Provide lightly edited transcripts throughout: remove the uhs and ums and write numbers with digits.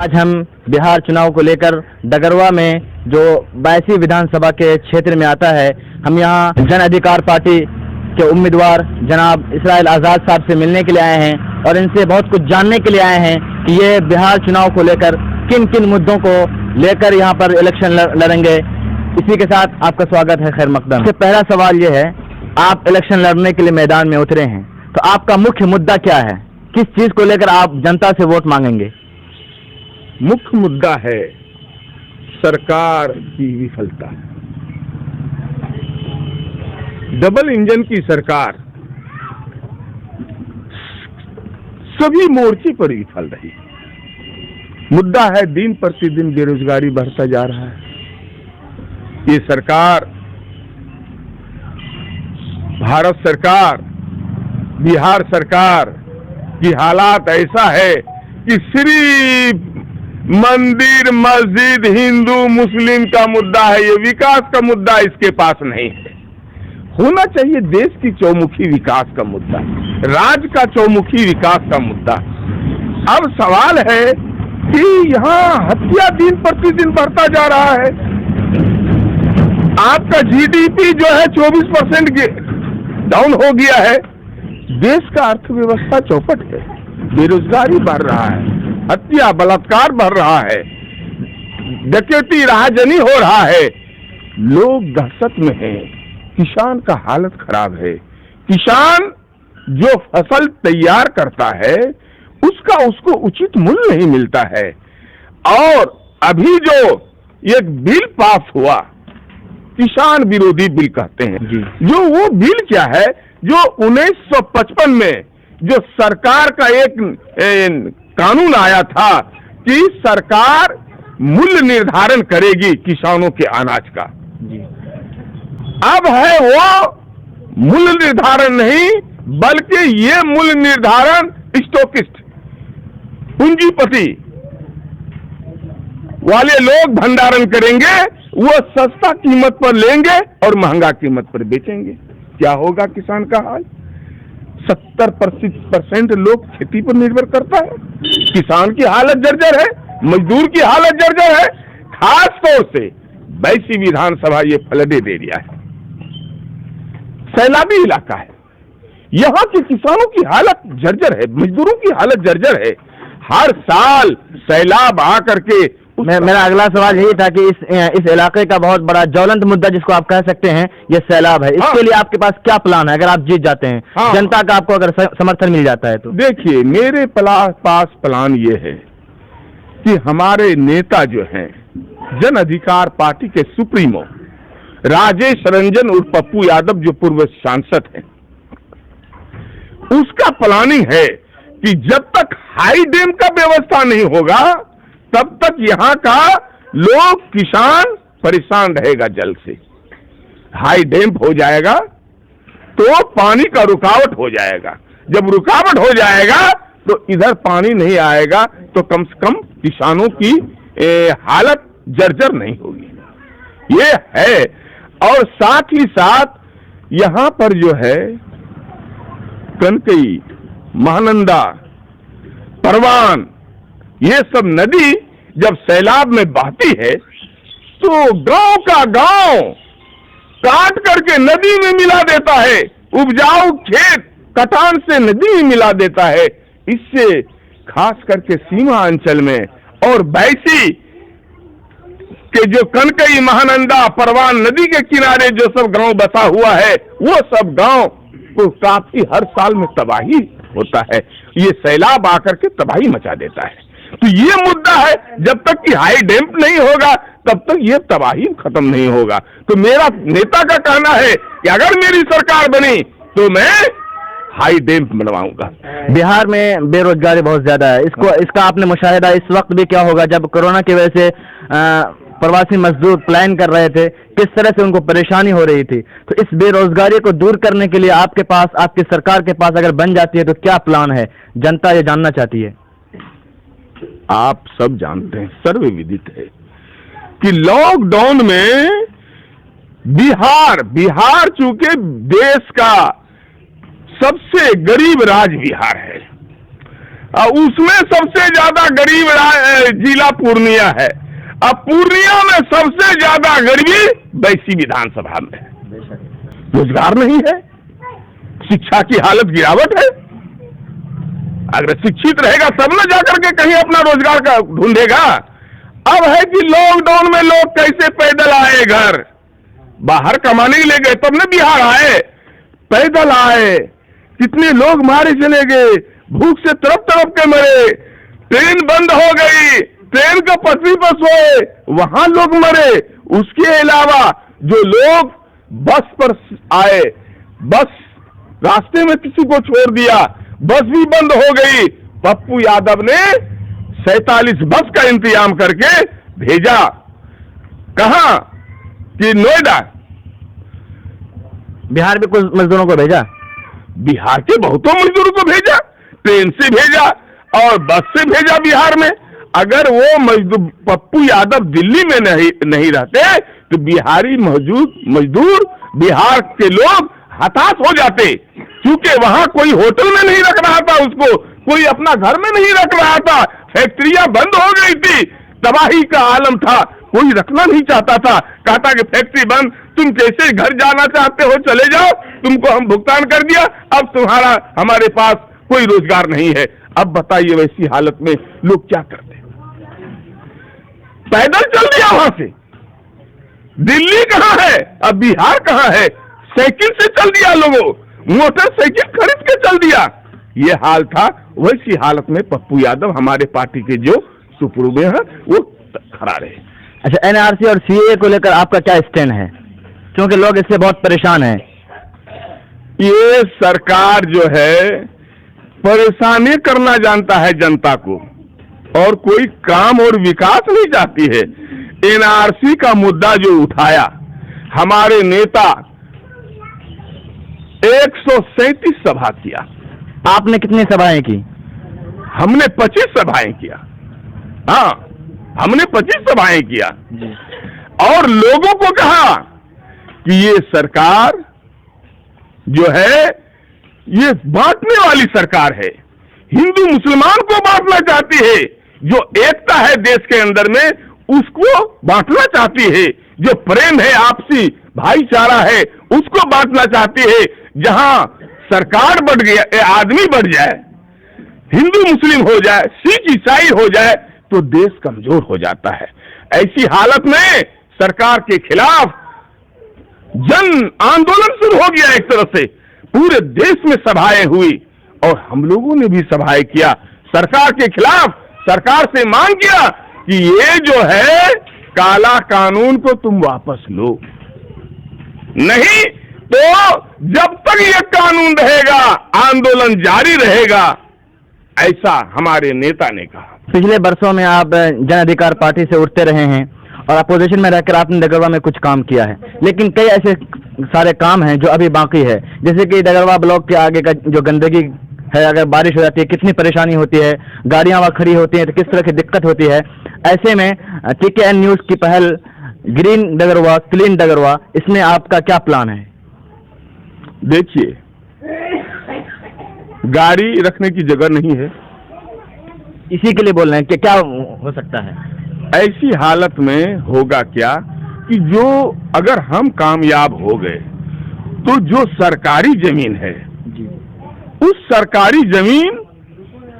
आज हम बिहार चुनाव को लेकर डगरवा में जो 82 विधानसभा के क्षेत्र में आता है, हम यहाँ जन अधिकार पार्टी के उम्मीदवार जनाब इसराइल आज़ाद साहब से मिलने के लिए आए हैं और इनसे बहुत कुछ जानने के लिए आए हैं कि ये बिहार चुनाव को लेकर किन किन मुद्दों को लेकर यहाँ पर इलेक्शन लड़ेंगे। इसी के साथ आपका स्वागत है, खैर मकदम। सबसे पहला सवाल ये है, आप इलेक्शन लड़ने के लिए मैदान में उतरे हैं तो आपका मुख्य मुद्दा क्या है? किस चीज को लेकर आप जनता से वोट मांगेंगे? मुख्य मुद्दा है सरकार की विफलता। डबल इंजन की सरकार सभी मोर्चे पर विफल रही। मुद्दा है दिन प्रतिदिन बेरोजगारी बढ़ता जा रहा है। ये सरकार, भारत सरकार, बिहार सरकार की हालात ऐसा है कि सिर्फ मंदिर मस्जिद हिंदू मुस्लिम का मुद्दा है, ये विकास का मुद्दा इसके पास नहीं है। होना चाहिए देश की चौमुखी विकास का मुद्दा, राज्य का चौमुखी विकास का मुद्दा। अब सवाल है कि यहाँ हत्या दिन प्रतिदिन बढ़ता जा रहा है। आपका जीडीपी जो है 24% डाउन हो गया है। देश का अर्थव्यवस्था चौपट है, बेरोजगारी बढ़ रहा है, हत्या बलात्कार बढ़ रहा है, डकैती राहजनी हो रहा है, लोग दहशत में हैं, किसान का हालत खराब है। किसान जो फसल तैयार करता है उसको उचित मूल्य नहीं मिलता है। और अभी जो एक बिल पास हुआ, किसान विरोधी बिल कहते हैं, जो वो बिल क्या है, जो 1955 में जो सरकार का एक कानून आया था कि सरकार मूल्य निर्धारण करेगी किसानों के अनाज का। अब है वो मूल्य निर्धारण नहीं, बल्कि ये मूल्य निर्धारण स्टॉकिस्ट, पूंजीपति वाले लोग भंडारण करेंगे, वो सस्ता कीमत पर लेंगे और महंगा कीमत पर बेचेंगे। क्या होगा किसान का हाल? 70% लोग खेती पर निर्भर करता है। किसान की हालत जर्जर है, मजदूर की हालत जर्जर है। खास तौर से 82 विधानसभा ये फ्लडेड एरिया है, सैलाबी इलाका है। यहाँ के किसानों की हालत जर्जर है, मजदूरों की हालत जर्जर है। हर साल सैलाब आकर के मेरा अगला सवाल यही था कि इस इलाके का बहुत बड़ा ज्वलंत मुद्दा जिसको आप कह सकते हैं ये सैलाब है। इसके लिए आपके पास क्या प्लान है अगर आप जीत जाते हैं? जनता का आपको अगर समर्थन मिल जाता है तो? देखिए, मेरे पास प्लान ये है कि हमारे नेता जो हैं, जन अधिकार पार्टी के सुप्रीमो राजेश रंजन उर्फ पप्पू यादव, जो पूर्व सांसद हैं, उसका प्लानिंग है कि जब तक हाई डैम का व्यवस्था नहीं होगा तब तक यहाँ का लोग, किसान परेशान रहेगा जल से। हाई डैम हो जाएगा तो पानी का रुकावट हो जाएगा। जब रुकावट हो जाएगा तो इधर पानी नहीं आएगा तो कम से कम किसानों की हालत जर्जर नहीं होगी। ये है। और साथ ही साथ यहाँ पर जो है कनकई, महानंदा, परवान, ये सब नदी जब सैलाब में बहती है तो गांव का गांव काट करके नदी में मिला देता है, उपजाऊ खेत कटान से नदी में मिला देता है। इससे खास करके सीमा अंचल में और बैसी के जो कनकई, महानंदा, परवान नदी के किनारे जो सब गांव बसा हुआ है, वो सब गांव को काफी हर साल में तबाही होता है। ये सैलाब आकर के तबाही मचा देता है। तो ये मुद्दा है, जब तक कि हाई डैम नहीं होगा तब तक ये तबाही खत्म नहीं होगा। तो मेरा नेता का कहना है कि अगर मेरी सरकार बनी तो मैं हाई डैम बनवाऊंगा। बिहार में बेरोजगारी बहुत ज्यादा है, इसका आपने मुशाहिदा इस वक्त भी क्या होगा जब कोरोना की वजह से प्रवासी मजदूर प्लान कर रहे थे, किस तरह से उनको परेशानी हो रही थी। तो इस बेरोजगारी को दूर करने के लिए आपके पास, आपकी सरकार के पास अगर बन जाती है तो क्या प्लान है? जनता ये जानना चाहती है। आप सब जानते हैं, सर्वविदित है कि लॉकडाउन में बिहार चूंकि देश का सबसे गरीब राज्य बिहार है, उसमें सबसे ज्यादा गरीब जिला पूर्णिया है। अब पूर्णिया में सबसे ज्यादा गरीबी बैसी विधानसभा में है। रोजगार नहीं है, शिक्षा की हालत गिरावट है। अगर शिक्षित रहेगा तब न जाकर के कहीं अपना रोजगार का ढूंढेगा। अब है कि लॉकडाउन में लोग कैसे पैदल आए घर, बाहर कमाने के लिए गए तब न बिहार आए, पैदल आए, कितने लोग मारे चले गए, भूख से तड़प तड़प के मरे, ट्रेन बंद हो गई, ट्रेन का पटरी पर सोए, वहां लोग मरे। उसके अलावा जो लोग बस पर आए, बस रास्ते में किसी को छोड़ दिया, बस भी बंद हो गई। पप्पू यादव ने 47 बस का इंतजाम करके भेजा, कहां कि नोएडा। बिहार में कुछ मजदूरों को भेजा, बिहार के बहुतों मजदूरों को भेजा, ट्रेन से भेजा और बस से भेजा बिहार में। अगर वो मजदूर पप्पू यादव दिल्ली में नहीं रहते तो बिहारी मजदूर बिहार के लोग हताश हो जाते, क्योंकि वहां कोई होटल में नहीं रख रहा था उसको, कोई अपना घर में नहीं रख रहा था, फैक्ट्रियां बंद हो गई थी, तबाही का आलम था, कोई रखना नहीं चाहता था। कहता कि फैक्ट्री बंद, तुम कैसे घर जाना चाहते हो चले जाओ, तुमको हम भुगतान कर दिया, अब तुम्हारा हमारे पास कोई रोजगार नहीं है। अब बताइए वैसी हालत में लोग क्या करते? पैदल चल दिया वहां से। दिल्ली कहां है, अब बिहार कहां है? साइकिल से चल दिया लोगों, मोटरसाइकिल खरीद के चल दिया। ये हाल था। वैसी हालत में पप्पू यादव हमारे पार्टी के जो सुपुर्द हैं वो खड़ा रहे। अच्छा, एनआरसी और सीए को लेकर आपका क्या स्टैंड है? क्योंकि लोग इससे बहुत परेशान हैं। ये सरकार जो है परेशानी करना जानता है जनता को, और कोई काम और विकास नहीं चाहती है। एनआरसी का मुद्दा जो उठाया, हमारे नेता 137 सभा किया। आपने कितनी सभाएं की? हमने 25 सभाएं किया। हाँ, हमने 25 सभाएं किया और लोगों को कहा कि ये सरकार जो है ये बांटने वाली सरकार है, हिंदू मुसलमान को बांटना चाहती है, जो एकता है देश के अंदर में उसको बांटना चाहती है, जो प्रेम है आपसी भाईचारा है उसको बांटना चाहती है। जहां सरकार बढ़ गया, आदमी बढ़ जाए, हिंदू मुस्लिम हो जाए, सिख ईसाई हो जाए तो देश कमजोर हो जाता है। ऐसी हालत में सरकार के खिलाफ जन आंदोलन शुरू हो गया। एक तरह से पूरे देश में सभाएं हुई और हम लोगों ने भी सभाएं किया सरकार के खिलाफ। सरकार से मांग किया कि ये जो है काला कानून को तुम वापस लो, नहीं तो जब तक ये कानून रहेगा आंदोलन जारी रहेगा, ऐसा हमारे नेता ने कहा। पिछले वर्षों में आप जन अधिकार पार्टी से उठते रहे हैं और अपोजिशन में रहकर आपने डगरवा में कुछ काम किया है, लेकिन कई ऐसे सारे काम हैं जो अभी बाकी है। जैसे कि डगरवा ब्लॉक के आगे का जो गंदगी है, अगर बारिश हो जाती है कितनी परेशानी होती है, गाड़ियां वहां खड़ी होती हैं तो किस तरह की दिक्कत होती है। ऐसे में TKN न्यूज की पहल ग्रीन डगरवा क्लीन डगरवा, इसमें आपका क्या प्लान है? देखिए, गाड़ी रखने की जगह नहीं है, इसी के लिए बोल रहे हैं कि क्या हो सकता है। ऐसी हालत में होगा क्या कि जो अगर हम कामयाब हो गए तो जो सरकारी जमीन है उस सरकारी जमीन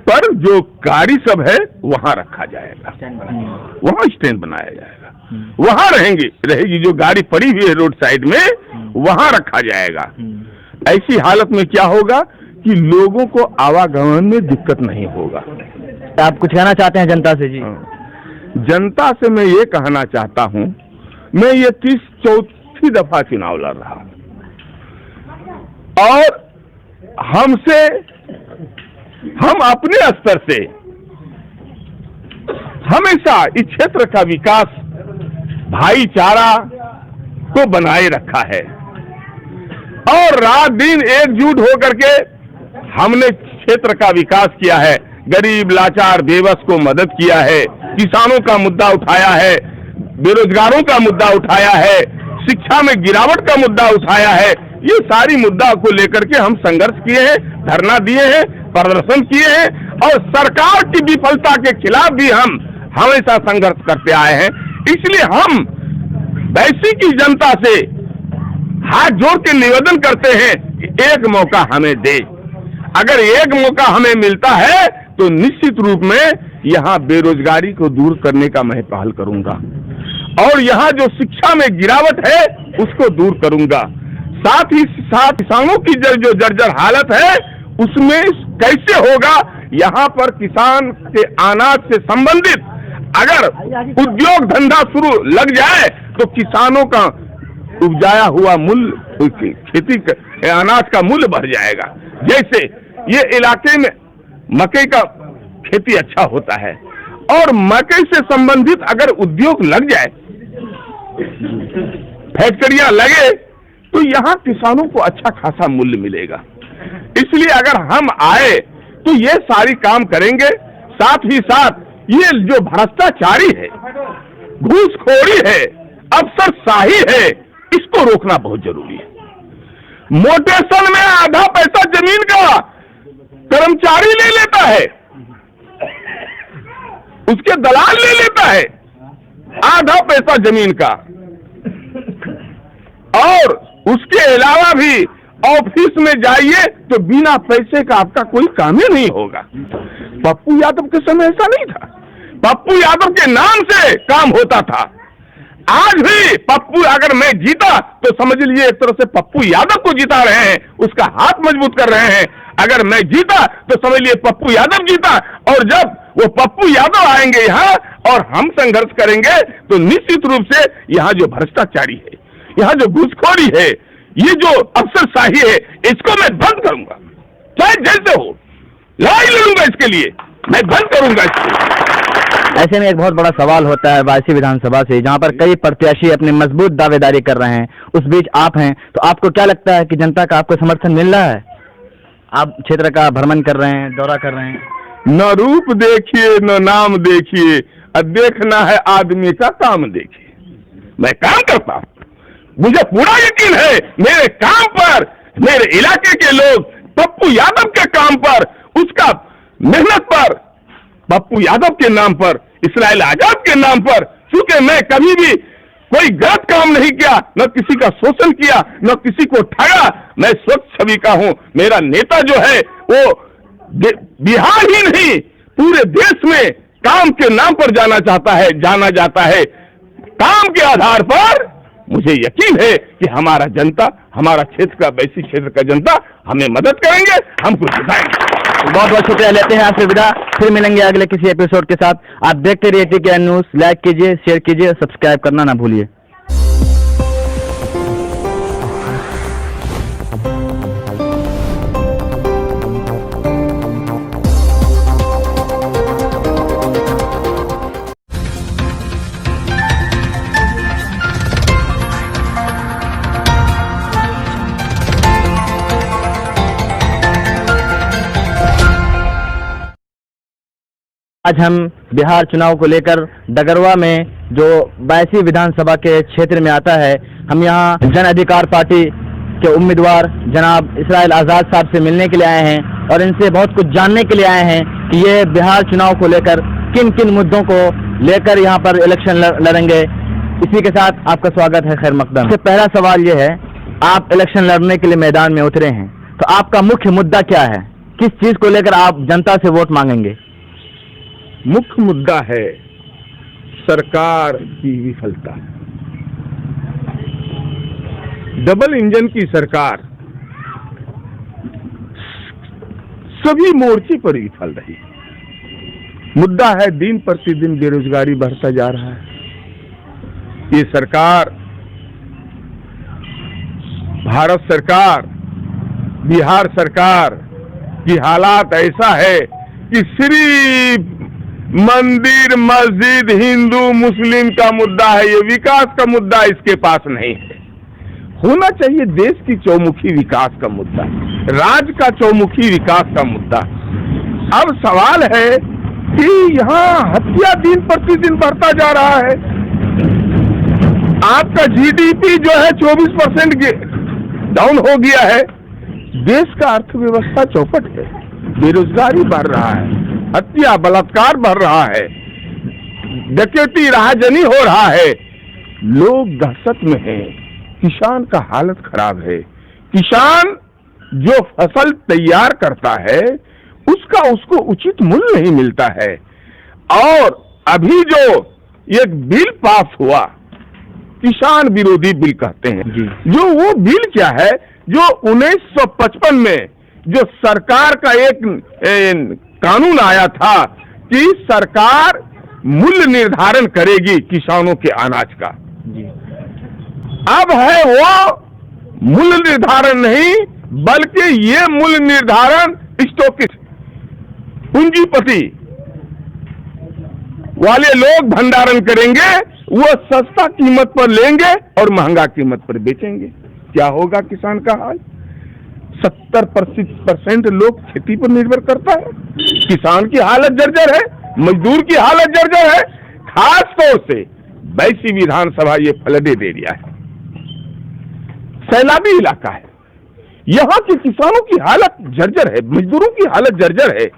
पर जो गाड़ी सब है वहां रखा जाएगा, वहां स्टैंड बनाया जाएगा, वहां रहेगी जो गाड़ी पड़ी हुई है रोड साइड में वहां रखा जाएगा। ऐसी हालत में क्या होगा कि लोगों को आवागमन में दिक्कत नहीं होगा। आप कुछ कहना चाहते हैं जनता से? जी, जनता से मैं ये कहना चाहता हूं, मैं ये 34 दफा चुनाव लड़ रहा हूं और हम अपने स्तर से हमेशा इस क्षेत्र का विकास भाईचारा को बनाए रखा है और रात दिन एकजुट होकर के हमने क्षेत्र का विकास किया है। गरीब लाचार बेबस को मदद किया है, किसानों का मुद्दा उठाया है, बेरोजगारों का मुद्दा उठाया है, शिक्षा में गिरावट का मुद्दा उठाया है। ये सारी मुद्दा को लेकर के हम संघर्ष किए हैं, धरना दिए हैं, प्रदर्शन किए हैं और सरकार की विफलता के खिलाफ भी हम हमेशा संघर्ष करते आए हैं। इसलिए हम वैसी की जनता से हाथ जोड़ के निवेदन करते हैं कि एक मौका हमें दे। अगर एक मौका हमें मिलता है तो निश्चित रूप में यहाँ बेरोजगारी को दूर करने का मैं पहल करूंगा और यहाँ जो शिक्षा में गिरावट है उसको दूर करूंगा। साथ ही साथ किसानों की जो जर्जर हालत है उसमें कैसे होगा, यहाँ पर किसान के अनाज से संबंधित अगर उद्योग धंधा शुरू लग जाए तो किसानों का उपजाया हुआ मूल्य, खेती अनाज का मूल्य बढ़ जाएगा। जैसे ये इलाके में मकई का खेती अच्छा होता है और मकई से संबंधित अगर उद्योग लग जाए, फैक्ट्रियां लगे तो यहाँ किसानों को अच्छा खासा मूल्य मिलेगा। इसलिए अगर हम आए तो ये सारी काम करेंगे। साथ ही साथ ये जो भ्रष्टाचारी है, घूसखोरी है, अफसरशाही है, इसको रोकना बहुत जरूरी है। मोटेशन में आधा पैसा जमीन का कर्मचारी ले लेता है, उसके दलाल ले लेता है आधा पैसा जमीन का, और उसके अलावा भी ऑफिस में जाइए तो बिना पैसे का आपका कोई काम ही नहीं होगा। पप्पू यादव के समय ऐसा नहीं था। पप्पू यादव के नाम से काम होता था। आज भी पप्पू अगर मैं जीता तो समझ लीजिए एक तरह से पप्पू यादव को जिता रहे हैं, उसका हाथ मजबूत कर रहे हैं। अगर मैं जीता तो समझ लिए पप्पू यादव जीता, और जब वो पप्पू यादव आएंगे यहाँ और हम संघर्ष करेंगे तो निश्चित रूप से यहाँ जो भ्रष्टाचारी है, यहाँ जो घूसखोरी है, ये जो अफसरशाही है, इसको मैं बंद करूंगा। चाहे जैसे हो, लड़ाई लड़ूंगा इसके लिए, मैं बंद करूंगा इसको। ऐसे में एक बहुत बड़ा सवाल होता है वायसी विधानसभा से, जहां पर कई प्रत्याशी अपनी मजबूत दावेदारी कर रहे हैं, उस बीच आप हैं, तो आपको क्या लगता है कि जनता का आपको समर्थन मिल रहा है? आप क्षेत्र का भ्रमण कर रहे हैं, दौरा कर रहे हैं। न रूप देखिए न नाम देखिए, देखना है आदमी का काम देखिए। मैं काम करता हूँ, मुझे पूरा यकीन है मेरे काम पर, मेरे इलाके के लोग पप्पू यादव के काम पर, उसका मेहनत पर, पप्पू यादव के नाम पर, इसराइल आजाद के नाम पर, चूंकि मैं कभी भी कोई गलत काम नहीं किया, न किसी का शोषण किया, न किसी को ठगा, मैं स्वच्छ छवि का हूं। मेरा नेता जो है वो बिहार ही नहीं पूरे देश में काम के नाम पर जाना जाता है। काम के आधार पर मुझे यकीन है कि हमारा जनता, हमारा क्षेत्र का, वैसी क्षेत्र का जनता हमें मदद करेंगे, हमको जिताएंगे। बहुत बहुत शुक्रिया, लेते हैं आपसे विदा। फिर मिलेंगे अगले किसी एपिसोड के साथ। आप देखते रहिए TKN न्यूज़। लाइक कीजिए, शेयर कीजिए, सब्सक्राइब करना ना भूलिए। आज हम बिहार चुनाव को लेकर डगरवा में जो बायसी विधानसभा के क्षेत्र में आता है, हम यहाँ जन अधिकार पार्टी के उम्मीदवार जनाब इसराइल आजाद साहब से मिलने के लिए आए हैं और इनसे बहुत कुछ जानने के लिए आए हैं कि ये बिहार चुनाव को लेकर किन किन मुद्दों को लेकर यहाँ पर इलेक्शन लड़ेंगे। इसी के साथ आपका स्वागत है, खैर मकदम। सबसे पहला सवाल ये है, आप इलेक्शन लड़ने के लिए मैदान में उतरे हैं, तो आपका मुख्य मुद्दा क्या है? किस चीज को लेकर आप जनता से वोट मांगेंगे? मुख्य मुद्दा है सरकार की विफलता। डबल इंजन की सरकार सभी मोर्चे पर विफल रही। मुद्दा है दिन प्रतिदिन बेरोजगारी बढ़ता जा रहा है। ये सरकार, भारत सरकार, बिहार सरकार की हालात ऐसा है कि सिर्फ मंदिर मस्जिद हिंदू मुस्लिम का मुद्दा है, ये विकास का मुद्दा इसके पास नहीं है। होना चाहिए देश की चौमुखी विकास का मुद्दा, राज्य का चौमुखी विकास का मुद्दा। अब सवाल है कि यहाँ हत्या दिन प्रतिदिन बढ़ता जा रहा है। आपका GDP जो है 24% डाउन हो गया है। देश का अर्थव्यवस्था चौपट है। बेरोजगारी बढ़ रहा है, हत्या बलात्कार बढ़ रहा है, डकैती राहजनी हो रहा है, लोग दहशत में हैं, किसान का हालत खराब है। किसान जो फसल तैयार करता है उसका उसको उचित मूल्य नहीं मिलता है। और अभी जो एक बिल पास हुआ, किसान विरोधी बिल कहते हैं, जो वो बिल क्या है, जो 1955 में जो सरकार का एक कानून आया था कि सरकार मूल्य निर्धारण करेगी किसानों के अनाज का। अब है वो मूल्य निर्धारण नहीं, बल्कि ये मूल्य निर्धारण स्टॉकिस्ट, पूंजीपति वाले लोग भंडारण करेंगे, वो सस्ता कीमत पर लेंगे और महंगा कीमत पर बेचेंगे। क्या होगा किसान का हाल? 70% लोग खेती पर निर्भर करता है। किसान की हालत जर्जर है, मजदूर की हालत जर्जर है। खास तौर से बैसी विधानसभा ये फ्लड एरिया है, सैलाबी इलाका है, यहाँ के किसानों की हालत जर्जर है, मजदूरों की हालत जर्जर है।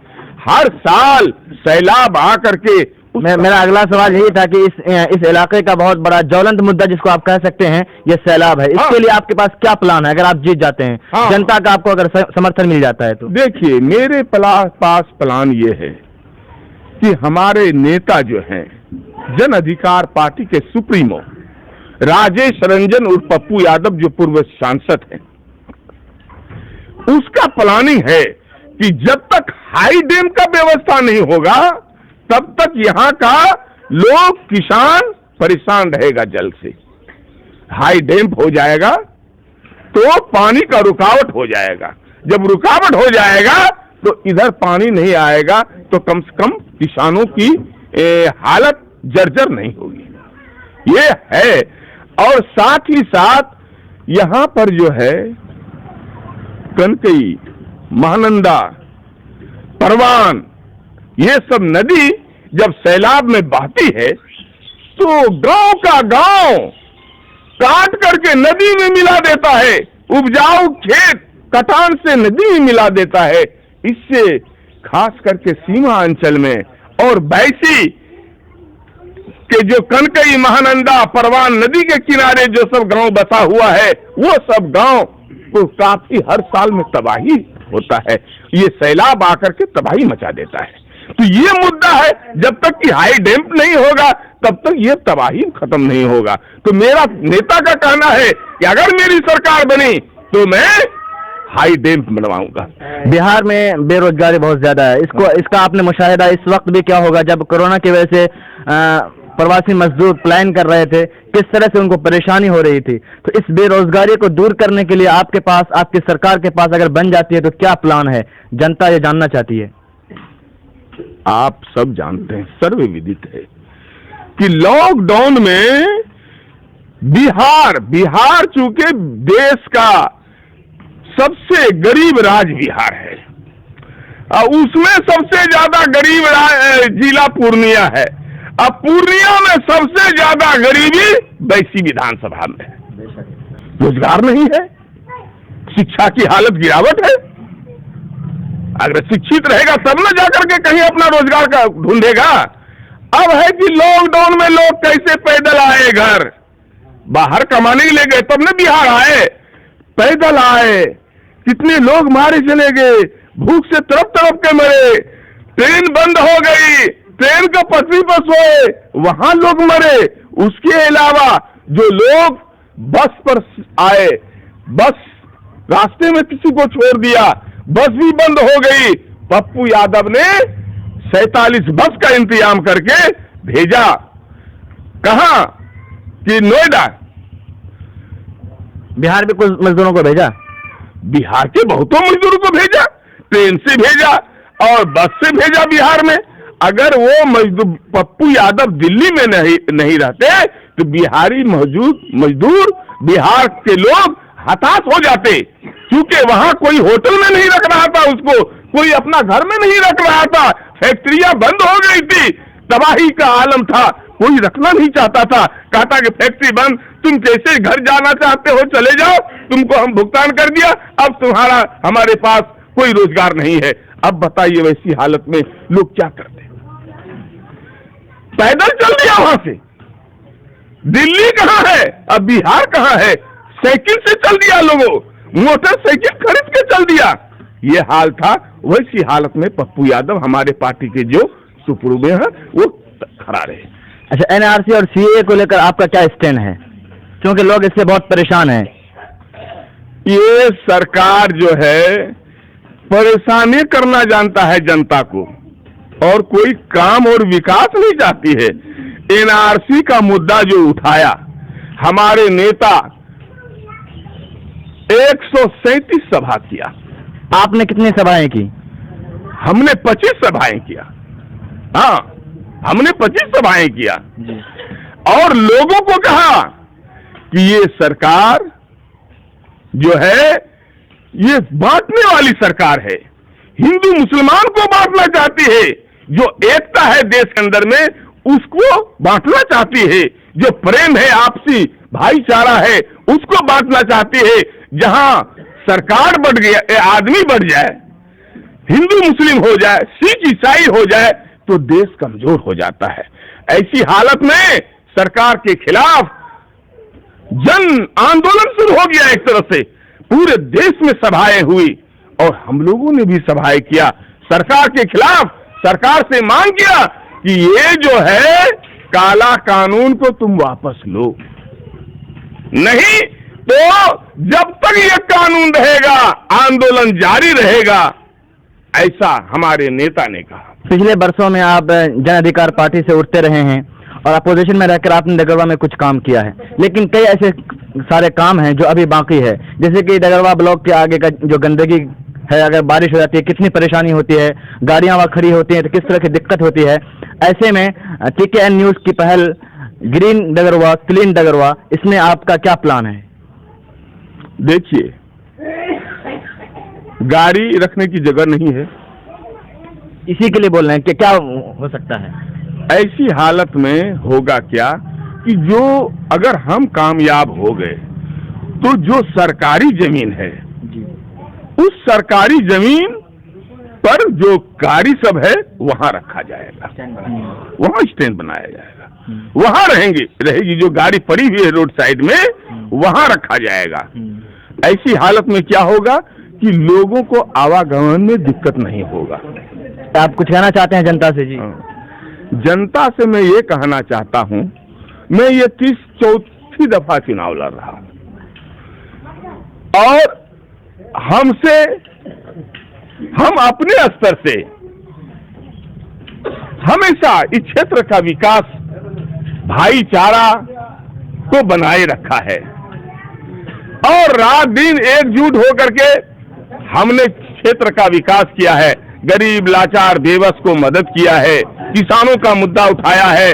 हर साल सैलाब आकर के मेरा अगला सवाल यही था कि इस इलाके का बहुत बड़ा ज्वलंत मुद्दा जिसको आप कह सकते हैं ये सैलाब है। इसके लिए आपके पास क्या प्लान है अगर आप जीत जाते हैं? जनता का आपको अगर समर्थन मिल जाता है तो? देखिए, मेरे पास प्लान ये है कि हमारे नेता जो हैं, जन अधिकार पार्टी के सुप्रीमो राजेश रंजन उर्फ पप्पू यादव, जो पूर्व सांसद हैं, उसका प्लानिंग है कि जब तक हाई डैम का व्यवस्था नहीं होगा तब तक यहाँ का लोग, किसान परेशान रहेगा जल से। हाई डैम हो जाएगा तो पानी का रुकावट हो जाएगा, जब रुकावट हो जाएगा तो इधर पानी नहीं आएगा तो कम से कम किसानों की हालत जर्जर नहीं होगी। ये है। और साथ ही साथ यहाँ पर जो है कनकई, महानंदा, परवान, ये सब नदी जब सैलाब में बहती है तो गांव का गांव काट करके नदी में मिला देता है, उपजाऊ खेत कटान से नदी में मिला देता है। इससे खास करके सीमा अंचल में और बैसी के जो कनकई, महानंदा, परवान नदी के किनारे जो सब गांव बसा हुआ है, वो सब गांव को काफी हर साल में तबाही होता है। ये सैलाब आकर के तबाही मचा देता है। तो ये मुद्दा है, जब तक कि हाई डैम नहीं होगा तब तक ये तबाही खत्म नहीं होगा। तो मेरा नेता का कहना है कि अगर मेरी सरकार बनी तो मैं हाई डैम बनवाऊंगा। बिहार में बेरोजगारी बहुत ज्यादा है, इसका आपने मुशाहिदा इस वक्त भी क्या होगा जब कोरोना की वजह से प्रवासी मजदूर प्लान कर रहे थे, किस तरह से उनको परेशानी हो रही थी। तो इस बेरोजगारी को दूर करने के लिए आपके पास, आपकी सरकार के पास अगर बन जाती है तो क्या प्लान है? जनता ये जानना चाहती है। आप सब जानते हैं, सर्वविदित है कि लॉकडाउन में बिहार चूंकि देश का सबसे गरीब राज्य बिहार है, उसमें सबसे ज्यादा गरीब जिला पूर्णिया है। अब पूर्णिया में सबसे ज्यादा गरीबी बैसी विधानसभा में है। रोजगार नहीं है, शिक्षा की हालत गिरावट है। अगर शिक्षित रहेगा तब न जाकर के कहीं अपना रोजगार का ढूंढेगा। अब है कि लॉकडाउन में लोग कैसे पैदल आए घर, बाहर कमाने के लिए गए तब न बिहार आए, पैदल आए, कितने लोग मारे चले गए, भूख से तड़प तड़प के मरे, ट्रेन बंद हो गई, ट्रेन का पटरी पर सोए, वहां लोग मरे। उसके अलावा जो लोग बस पर आए, बस रास्ते में किसी को छोड़ दिया, बस भी बंद हो गई। पप्पू यादव ने 47 बस का इंतजाम करके भेजा, कहां कि नोएडा। बिहार में कुछ मजदूरों को भेजा, बिहार के बहुतों मजदूरों को भेजा, ट्रेन से भेजा और बस से भेजा बिहार में। अगर वो मजदूर पप्पू यादव दिल्ली में नहीं रहते तो बिहारी मजदूर बिहार के लोग हताश हो जाते, क्योंकि वहां कोई होटल में नहीं रख रहा था उसको, कोई अपना घर में नहीं रख रहा था, फैक्ट्रियां बंद हो गई थी, तबाही का आलम था, कोई रखना नहीं चाहता था। कहता कि फैक्ट्री बंद, तुम कैसे घर जाना चाहते हो चले जाओ, तुमको हम भुगतान कर दिया, अब तुम्हारा हमारे पास कोई रोजगार नहीं है। अब बताइए वैसी हालत में लोग क्या करते? पैदल चल दिया वहां से। दिल्ली कहां है, अब बिहार कहां है? साइकिल से चल दिया लोगों, मोटरसाइकिल खरीद के चल दिया। ये हाल था। वैसी हालत में पप्पू यादव हमारे पार्टी के जो सुपुर्द हैं वो खड़ा रहे। अच्छा, एनआरसी और सीएए को लेकर आपका क्या स्टैंड है, क्योंकि लोग इससे बहुत परेशान हैं? ये सरकार जो है परेशानी करना जानता है जनता को, और कोई काम और विकास नहीं चाहती है। एनआरसी का मुद्दा जो उठाया हमारे नेता 137 सभा किया। आपने कितनी सभाएं की? हमने 25 सभाएं किया। हाँ, हमने 25 सभाएं किया और लोगों को कहा कि ये सरकार जो है ये बांटने वाली सरकार है, हिंदू मुसलमान को बांटना चाहती है। जो एकता है देश के अंदर में उसको बांटना चाहती है, जो प्रेम है आपसी भाईचारा है उसको बांटना चाहती है। जहां सरकार बढ़ गया, आदमी बढ़ जाए, हिंदू मुस्लिम हो जाए, सिख ईसाई हो जाए तो देश कमजोर हो जाता है। ऐसी हालत में सरकार के खिलाफ जन आंदोलन शुरू हो गया। एक तरह से पूरे देश में सभाएं हुई और हम लोगों ने भी सभाएं किया सरकार के खिलाफ। सरकार से मांग किया कि ये जो है काला कानून को तुम वापस लो, नहीं तो जब तक ये कानून रहेगा आंदोलन जारी रहेगा, ऐसा हमारे नेता ने कहा। पिछले वर्षों में आप जन अधिकार पार्टी से उठते रहे हैं और अपोजिशन में रहकर आपने डगरवा में कुछ काम किया है, लेकिन कई ऐसे सारे काम हैं जो अभी बाकी है। जैसे कि डगरवा ब्लॉक के आगे का जो गंदगी है, अगर बारिश हो जाती है कितनी परेशानी होती है, गाड़ियां वहां खड़ी होती हैं तो किस तरह की दिक्कत होती है। ऐसे में TKN न्यूज की पहल ग्रीन डगरवा क्लीन डगरवा, इसमें आपका क्या प्लान है? देखिए, गाड़ी रखने की जगह नहीं है, इसी के लिए बोल रहे हैं कि क्या हो सकता है। ऐसी हालत में होगा क्या कि जो अगर हम कामयाब हो गए तो जो सरकारी जमीन है उस सरकारी जमीन पर जो गाड़ी सब है वहां रखा जाएगा, वहां स्टैंड बनाया जाएगा, वहां रहेगी जो गाड़ी पड़ी हुई है रोड साइड में वहां रखा जाएगा। ऐसी हालत में क्या होगा कि लोगों को आवागमन में दिक्कत नहीं होगा। आप कुछ कहना चाहते हैं जनता से? जी, जनता से मैं ये कहना चाहता हूं, मैं ये 34 दफा चुनाव लड़ रहा हूं और हम अपने स्तर से हमेशा इस क्षेत्र का विकास भाईचारा को बनाए रखा है और रात दिन एकजुट होकर के हमने क्षेत्र का विकास किया है। गरीब लाचार बेबस को मदद किया है, किसानों का मुद्दा उठाया है,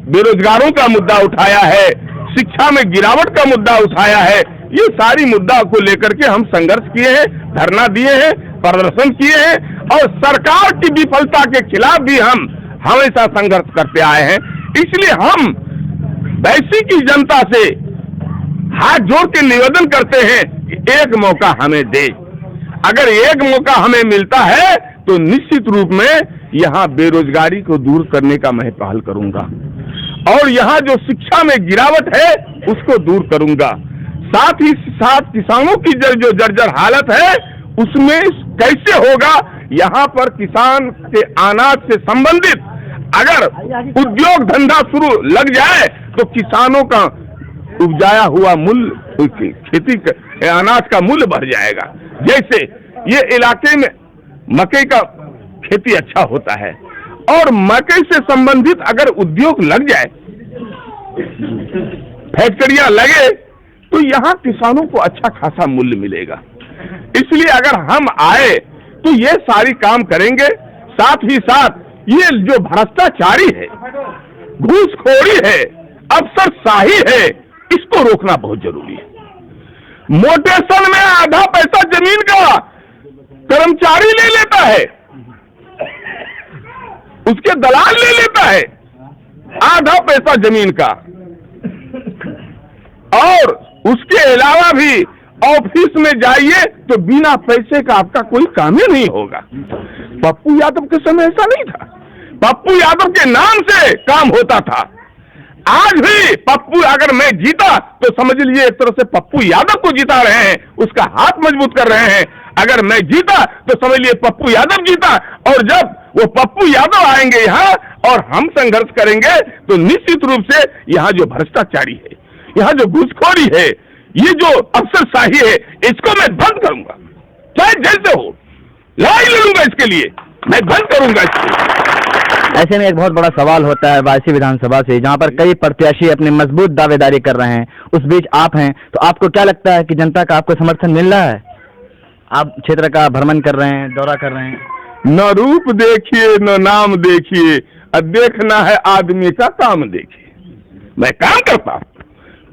बेरोजगारों का मुद्दा उठाया है, शिक्षा में गिरावट का मुद्दा उठाया है। ये सारी मुद्दा को लेकर के हम संघर्ष किए हैं, धरना दिए हैं, प्रदर्शन किए हैं और सरकार की विफलता के खिलाफ भी हम हमेशा संघर्ष करते आए हैं। इसलिए हम वैसी की जनता से हाथ जोड़ के निवेदन करते हैं कि एक मौका हमें दे। अगर एक मौका हमें मिलता है तो निश्चित रूप में यहाँ बेरोजगारी को दूर करने का मैं पहल करूंगा और यहाँ जो शिक्षा में गिरावट है उसको दूर करूंगा। साथ ही साथ किसानों की जो जर्जर हालत है उसमें कैसे होगा, यहाँ पर किसान के अनाज से संबंधित अगर उद्योग धंधा शुरू लग जाए तो किसानों का उपजाया हुआ मूल्य, खेती अनाज का मूल्य बढ़ जाएगा। जैसे ये इलाके में मकई का खेती अच्छा होता है और मकई से संबंधित अगर उद्योग लग जाए, फैक्ट्रियां लगे तो यहाँ किसानों को अच्छा खासा मूल्य मिलेगा। इसलिए अगर हम आए तो ये सारी काम करेंगे। साथ ही साथ ये जो भ्रष्टाचारी है, घूसखोरी है, अफसरशाही है, इसको रोकना बहुत जरूरी है। मोटेशन में आधा पैसा जमीन का कर्मचारी ले लेता है, उसके दलाल ले लेता है आधा पैसा जमीन का, और उसके अलावा भी ऑफिस में जाइए तो बिना पैसे का आपका कोई काम ही नहीं होगा। पप्पू यादव के समय ऐसा नहीं था। पप्पू यादव के नाम से काम होता था। आज भी पप्पू, अगर मैं जीता तो समझ लीजिए एक तरह से पप्पू यादव को जिता रहे हैं, उसका हाथ मजबूत कर रहे हैं। अगर मैं जीता तो समझ लिए पप्पू यादव जीता। और जब वो पप्पू यादव आएंगे यहाँ और हम संघर्ष करेंगे तो निश्चित रूप से यहाँ जो भ्रष्टाचारी है, यहाँ जो घूसखोरी है, ये जो अफसरशाही है, इसको मैं बंद करूंगा, चाहे जैसे हो। लड़ाई लड़ूंगा इसके लिए, मैं बंद करूंगा इसको। ऐसे में एक बहुत बड़ा सवाल होता है वायसी विधानसभा से, जहां पर कई प्रत्याशी अपनी मजबूत दावेदारी कर रहे हैं, उस बीच आप हैं, तो आपको क्या लगता है कि जनता का आपको समर्थन मिल रहा है? आप क्षेत्र का भ्रमण कर रहे हैं, दौरा कर रहे हैं। न रूप देखिए न नाम देखिए, देखना है आदमी का काम देखिए। मैं काम करता हूं,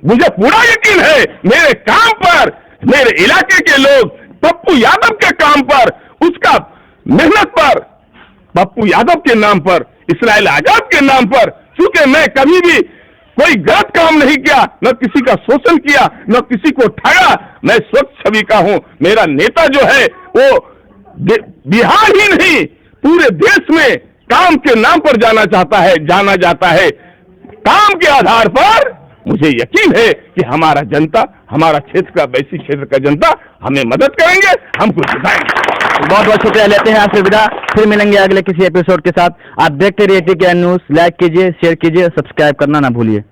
मुझे पूरा यकीन है मेरे काम पर, मेरे इलाके के लोग पप्पू यादव के काम पर, उसका मेहनत पर, पप्पू यादव के नाम पर, इसराइल आजाद के नाम पर, क्योंकि मैं कभी भी कोई गलत काम नहीं किया, न किसी का शोषण किया, न किसी को ठगा। मैं स्वच्छ छवि का हूं। मेरा नेता जो है वो बिहार ही नहीं पूरे देश में काम के नाम पर जाना जाता है। काम के आधार पर मुझे यकीन है कि हमारा जनता, हमारा क्षेत्र का, वैसी क्षेत्र का जनता हमें मदद करेंगे, हमको जिताएंगे। बहुत बहुत शुक्रिया, लेते हैं आपसे विदा। फिर मिलेंगे अगले किसी एपिसोड के साथ। आप देखते रहिए TKN न्यूज़। लाइक कीजिए, शेयर कीजिए, सब्सक्राइब करना ना भूलिए।